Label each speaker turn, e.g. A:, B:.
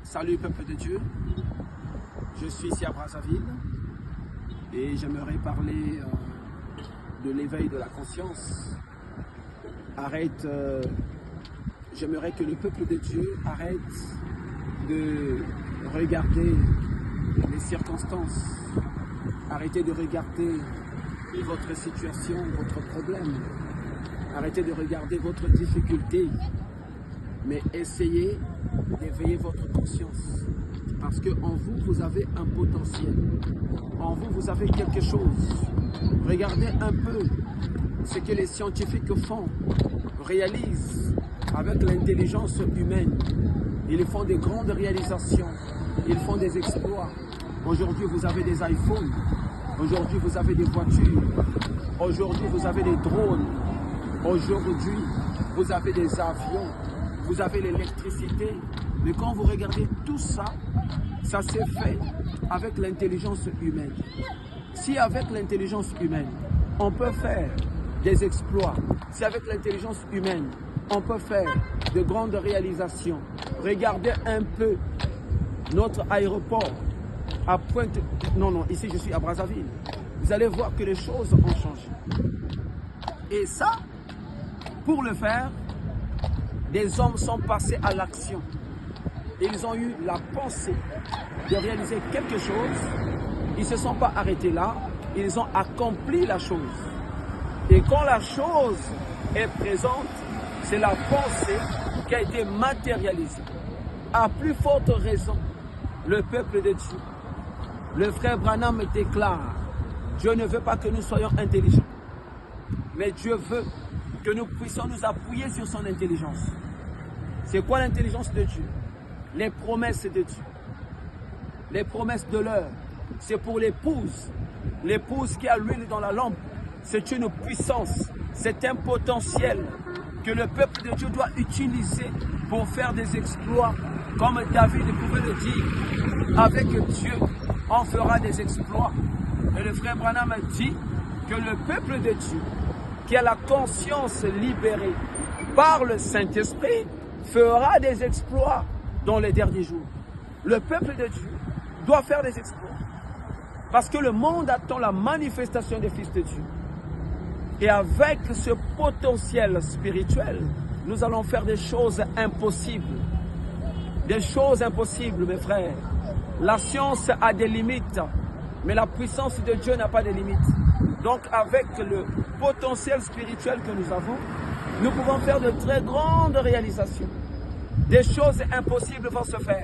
A: Salut peuple de Dieu, je suis ici à Brazzaville et j'aimerais parler de l'éveil de la conscience. J'aimerais que le peuple de Dieu arrête de regarder les circonstances, arrêtez de regarder votre situation, votre problème, arrêtez de regarder votre difficulté, mais essayez d'éveiller votre conscience. Parce qu'en vous, vous avez un potentiel. En vous, vous avez quelque chose. Regardez un peu ce que les scientifiques font, réalisent avec l'intelligence humaine. Ils font des grandes réalisations. Ils font des exploits. Aujourd'hui, vous avez des iPhones. Aujourd'hui, vous avez des voitures. Aujourd'hui, vous avez des drones. Aujourd'hui, vous avez des avions. Vous avez l'électricité. Mais quand vous regardez tout ça, ça s'est fait avec l'intelligence humaine. Si avec l'intelligence humaine, on peut faire des exploits, si avec l'intelligence humaine, on peut faire de grandes réalisations, regardez un peu notre aéroport à Pointe... Non, ici je suis à Brazzaville. Vous allez voir que les choses ont changé. Et ça, pour le faire, des hommes sont passés à l'action. Ils ont eu la pensée de réaliser quelque chose. Ils ne se sont pas arrêtés là. Ils ont accompli la chose. Et quand la chose est présente, c'est la pensée qui a été matérialisée. À plus forte raison, le peuple de Dieu, le frère Branham déclare, Dieu ne veut pas que nous soyons intelligents. Mais Dieu veut que nous puissions nous appuyer sur son intelligence. C'est quoi l'intelligence de Dieu? Les promesses de Dieu. Les promesses de l'heure. C'est pour l'épouse. L'épouse qui a l'huile dans la lampe. C'est une puissance. C'est un potentiel que le peuple de Dieu doit utiliser pour faire des exploits. Comme David pouvait le dire. Avec Dieu, on fera des exploits. Et le frère Branham dit que le peuple de Dieu, qui a la conscience libérée par le Saint-Esprit, fera des exploits dans les derniers jours. Le peuple de Dieu doit faire des exploits. Parce que le monde attend la manifestation des fils de Dieu. Et avec ce potentiel spirituel, nous allons faire des choses impossibles. Des choses impossibles, mes frères. La science a des limites, mais la puissance de Dieu n'a pas de limites. Donc avec le potentiel spirituel que nous avons, nous pouvons faire de très grandes réalisations. Des choses impossibles vont se faire.